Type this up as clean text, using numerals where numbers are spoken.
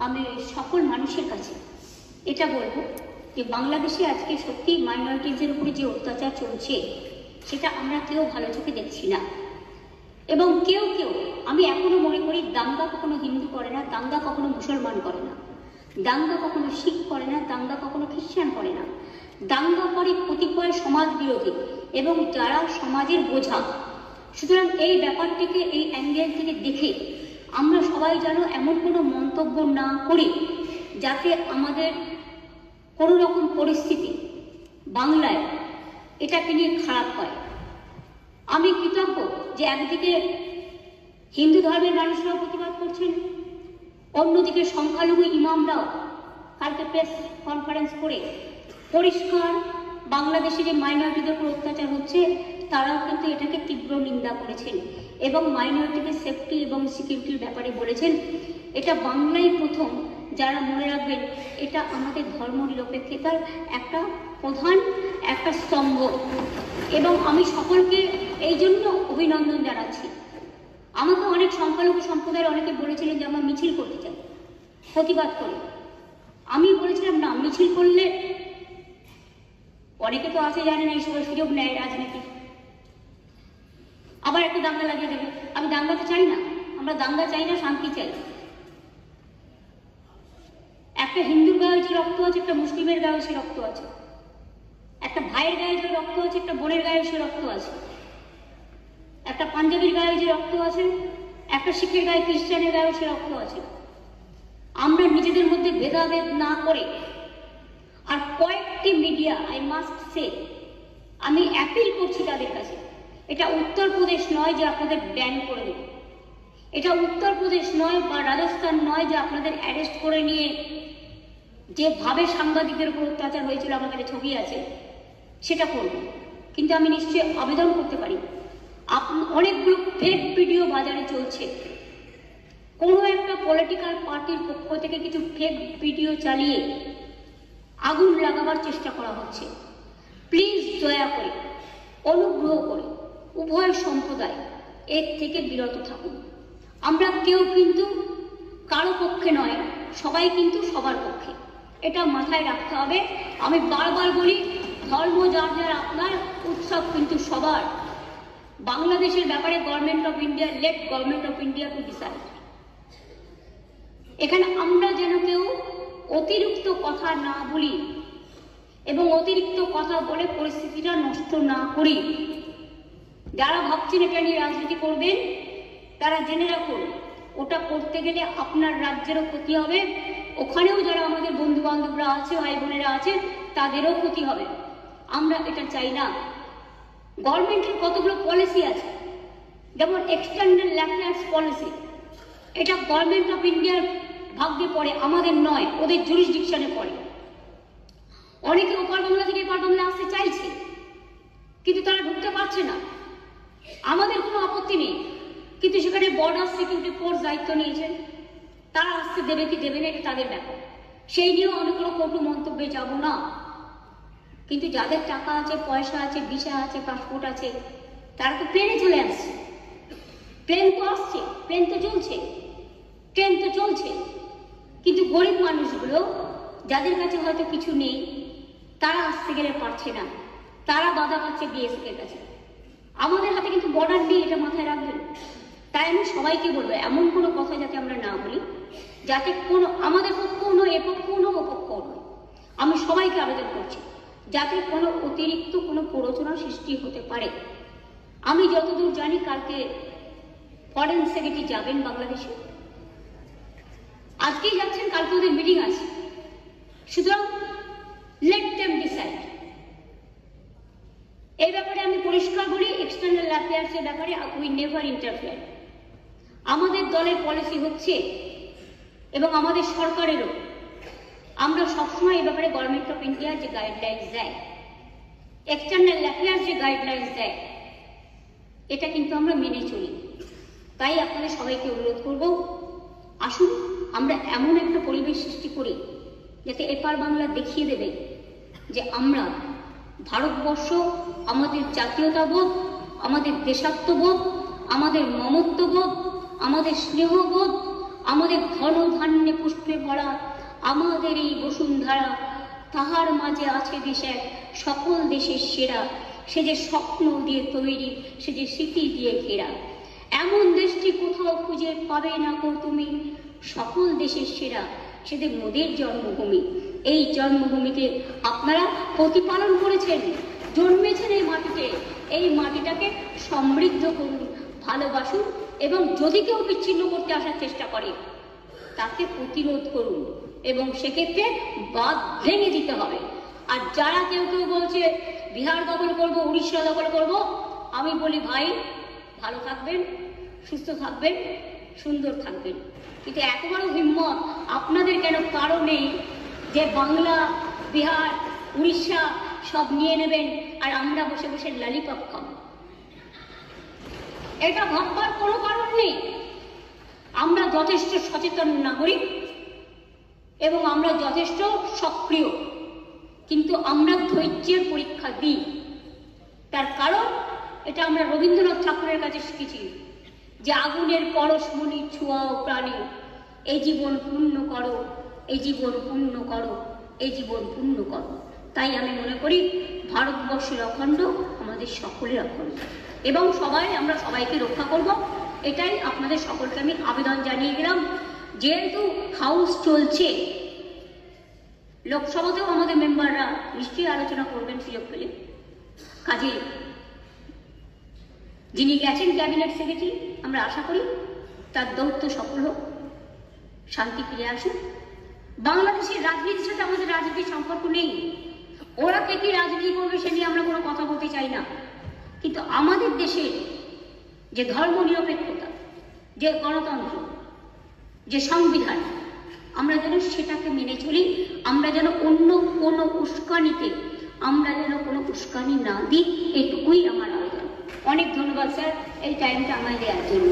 আমি সকল মানুষের কাছে এটা বলবো যে বাংলাদেশে আজকে সত্যি মাইনরিটিজের উপরে যে অত্যাচার চলছে সেটা আমরা কেউ ভালো চোখে দেখছি না। এবং কেউ আমি এখনো মনে করি দাঙ্গা কখনো হিন্দু করে না, দাঙ্গা কখনো মুসলমান করে না, দাঙ্গা কখনো শিখ করে না, দাঙ্গা কখনো খ্রিস্টান করে না। দাঙ্গা করে কতিপয় সমাজ বিরোধী এবং যারা সমাজের বোঝা। সুতরাং এই ব্যাপারটিকে এই অ্যাঙ্গেল থেকে দেখে আমরা সবাই যেন এমন কোনো মন্তব্য না করি যাতে আমাদের কোনো রকম পরিস্থিতি বাংলায় এটাকে নিয়ে খারাপ হয়। আমি কৃতজ্ঞ যে একদিকে হিন্দু ধর্মের মানুষরাও প্রতিবাদ করছেন, অন্যদিকে সংখ্যালঘু ইমামরাও কালকে প্রেস কনফারেন্স করে পরিষ্কার বাংলাদেশে যে মাইনরিটিদের উপর অত্যাচার হচ্ছে তারাও কিন্তু এটাকে তীব্র নিন্দা করেছেন এবং মাইনরিটিদের সেফটি এবং সিকিউরিটির ব্যাপারে বলেছেন। এটা বাংলায় প্রথম, যারা মনে রাখবেন এটা আমাদের ধর্মনিরপেক্ষতার একটা প্রধান একটা স্তম্ভ এবং আমি সকলকে এই জন্য অভিনন্দন জানাচ্ছি। আমাকে অনেক সংখ্যালঘু সম্প্রদায়ের অনেকে বলেছিলেন যে আমরা মিছিল করতে চাই, প্রতিবাদ করি। আমি বলেছিলাম না, মিছিল করলে অনেকে তো আছে জানে না এই সময় সুযোগ নেয় রাজনীতি, আবার একটা দাঙ্গা লাগিয়ে দেবে। আমি দাঙ্গাতে চাই না, আমরা দাঙ্গা চাই না, শান্তি চাই। একটা হিন্দুর গায়ে যে রক্ত আছে, একটা মুসলিমের গায়ে সে রক্ত আছে, একটা ভাইয়ের গায়ে যে রক্ত আছে, একটা বোনের গায়ে সে রক্ত আছে, একটা পাঞ্জাবির গায়ে যে রক্ত আছে, একটা শিখের গায়ে খ্রিস্টানের গায়ে সে রক্ত আছে। আমরা নিজেদের মধ্যে ভেদাভেদ না করে, আর কয়েকটি মিডিয়া আই মাস্ট সে, আমি অ্যাপিল করছি তাদের কাছে, এটা উত্তরপ্রদেশ নয় যে আপনাদের ব্যান করে দেবে, এটা উত্তরপ্রদেশ নয় বা রাজস্থান নয় যে আপনাদের অ্যারেস্ট করে নিয়ে যেভাবে সাংবাদিকদের উপর অত্যাচার হয়েছিল আমাদের ছবি আছে সেটা করব। কিন্তু আমি নিশ্চয়ই আবেদন করতে পারি, অনেকগুলো ফেক ভিডিও বাজারে চলছে, কোনো একটা পলিটিক্যাল পার্টির পক্ষ থেকে কিছু ফেক ভিডিও চালিয়ে আগুন লাগাবার চেষ্টা করা হচ্ছে। প্লিজ দয়া করে, অনুগ্রহ করে উভয় সম্প্রদায় এর থেকে বিরত থাকুন। আমরা কেউ কিন্তু কারো পক্ষে নয়, সবাই কিন্তু সবার পক্ষে, এটা মাথায় রাখতে হবে। আমি বারবার বলি, ধর্ম যার যার আপনার, উৎসব কিন্তু সবার। বাংলাদেশের ব্যাপারে government of India, late government of India to decide. এখানে আমরা যেন কেউ অতিরিক্ত কথা না বলি এবং অতিরিক্ত কথা বলে পরিস্থিতিটা নষ্ট না করি। যারা ভাবছেন এটা নিয়ে রাজনীতি করবেন তারা জেনে রাখুন, ওটা করতে গেলে আপনার রাজ্যেরও ক্ষতি হবে, ওখানেও যারা আমাদের বন্ধু বান্ধবরা আছে, ভাই বোনেরা আছে, তাদেরও ক্ষতি হবে। আমরা এটা চাই না। গভর্নমেন্টের কতগুলো পলিসি আছে, যেমন এক্সটার্নাল অ্যাফেয়ার্স পলিসি, এটা গভর্নমেন্ট অফ ইন্ডিয়ার ভাগ্যে পড়ে, আমাদের নয়, ওদের জুরিসডিকশনে পড়ে। অনেকে ওপার বাংলা থেকে এপার বাংলা আসতে চাইছে কিন্তু তারা ঢুকতে পারছে না। আমাদের কোনো আপত্তি নেই, কিন্তু সেখানে বর্ডার সিকিউরিটি ফোর্স দায়িত্ব নিয়েছেন, তারা আসতে দেবে কি দেবে না এটা তাদের ব্যাপার, সেই নিয়েও অনেকগুলো কটু মন্তব্যে যাব না। কিন্তু যাদের টাকা আছে, পয়সা আছে, ভিসা আছে, পাসপোর্ট আছে, তারা তো প্লেনে চলে আসছে। প্লেন তো আসছে, প্লেন তো চলছে, ট্রেন তো চলছে, কিন্তু গরিব মানুষগুলো যাদের কাছে হয়তো কিছু নেই তারা আসতে গেলে পারছে না, তারা বাধা পাচ্ছে বিএসএফ এর কাছে। আমাদের হাতে কিন্তু বর্ডার নেই, এটা মাথায় রাখবেন। তাই আমি সবাইকে বলবো, এমন কোনো কথা যাতে আমরা না বলি যাতে কোনো আমাদের পক্ষও নয়, এ পক্ষও নয়, ও পক্ষও নয়। আমি সবাইকে আবেদন করছি যাতে কোনো অতিরিক্ত কোনো প্ররোচনা সৃষ্টি হতে পারে। আমি যতদূর জানি কালকে ফরেন সেক্রেটারি যাবেন বাংলাদেশে, আজকেই যাচ্ছেন, কালকে ওদের মিটিং আছে। সুতরাং লেট দেম ডিসাইড। এই ব্যাপারে আমি পরিষ্কার বলি, এক্সটার্নাল অ্যাফেয়ার্সের ব্যাপারে উই নেভার ইন্টারফেয়ার। আমাদের দলের পলিসি হচ্ছে এবং আমাদের সরকারেরও, আমরা সবসময় এই ব্যাপারে গভর্নমেন্ট অফ ইন্ডিয়া যে গাইডলাইন্স দেয়, এক্সটার্নাল অ্যাফেয়ার্স যে গাইডলাইন্স দেয়, এটা কিন্তু আমরা মেনে চলি। তাই আপনাদের সবাইকে অনুরোধ করব, আসুন আমরা এমন একটা পরিবেশ সৃষ্টি করি যাতে এপার বাংলা দেখিয়ে দেবে যে আমরা ভারতবর্ষ, আমাদের জাতীয়তাবোধ, আমাদের দেশাত্মবোধ, আমাদের মমত্ববোধ, আমাদের স্নেহবোধ, আমাদের ধন ধান্যে পুষ্পে ভরা আমাদের এই বসুন্ধরা, তাহার মাঝে আছে দেশ এক সকল দেশের সেরা, সে যে স্বপ্ন দিয়ে তৈরি, সে যে স্মৃতি দিয়ে ঘেরা। এমন দেশটি কোথাও খুঁজে পাবে না কো তুমি, সকল দেশের সেরা, সে যে মোদের জন্মভূমি। এই জন্মভূমিকে আপনারা প্রতিপালন করেছেন, জন্মেছেন এই মাটিতে। এই মাটিটাকে সমৃদ্ধ করুন, ভালোবাসুন, এবং যদি কেউ বিচ্ছিন্ন করতে আসার চেষ্টা করে তাকে প্রতিরোধ করুন, এবং সেক্ষেত্রে বাঁধ ভেঙে দিতে হবে। আর যারা কেউ কেউ বলছে বিহার দখল করব, উড়িষ্যা দখল করব, আমি বলি ভাই ভালো থাকবেন, সুস্থ থাকবেন, সুন্দর থাকবেন, কিন্তু এত বড় হিম্মত আপনাদের কেন? কারণ নেই যে বাংলা, বিহার, উড়িষ্যা সব নিয়ে নেবেন আর আমরা বসে বসে লালিপপ খাবো। এটা ভাববার কোনো কারণ নেই। আমরা যথেষ্ট সচেতন নাগরিক এবং আমরা যথেষ্ট সক্রিয়, কিন্তু আমরা ধৈর্যের পরীক্ষা দিই। তার কারণ এটা আমরা রবীন্দ্রনাথ ঠাকুরের কাছে শিখেছি যে আগুনের পরশমণি ছোঁয়াও প্রাণী, এই জীবন পূর্ণ করো, এই জীবন পূর্ণ করো, এই জীবন পূর্ণ করো। তাই আমি মনে করি ভারতবর্ষের অখণ্ড আমাদের সকলের অখণ্ড, এবং আমরা সবাইকে রক্ষা করব। এটাই আপনাদের সকলকে আমি আবেদন জানিয়ে গেলাম। যেহেতু হাউস চলছে, লোকসভাতেও আমাদের মেম্বাররা নিশ্চয়ই আলোচনা করবেন সুযোগ পেলে। কাজে যিনি গেছেন ক্যাবিনেট সেক্রেটারি, আমরা আশা করি তার দৌত্য সফল হোক, শান্তি ফিরে আসুক। বাংলাদেশের রাজনীতির সাথে আমাদের রাজনীতির সম্পর্ক নেই। ওরা কে কি রাজনীতি করবে সে নিয়ে আমরা কোনো কথা বলতে চাই না, কিন্তু আমাদের দেশের যে ধর্ম নিরপেক্ষতা, যে গণতন্ত্র, যে সংবিধান, আমরা যেন সেটাকে মেনে চলি। আমরা যেন অন্য কোনো উস্কানিতে কোনো উস্কানি না দিই, এটুকুই আমার আবেদন। অনেক ধন্যবাদ স্যার এই টাইমটা আমায় দেওয়ার জন্য।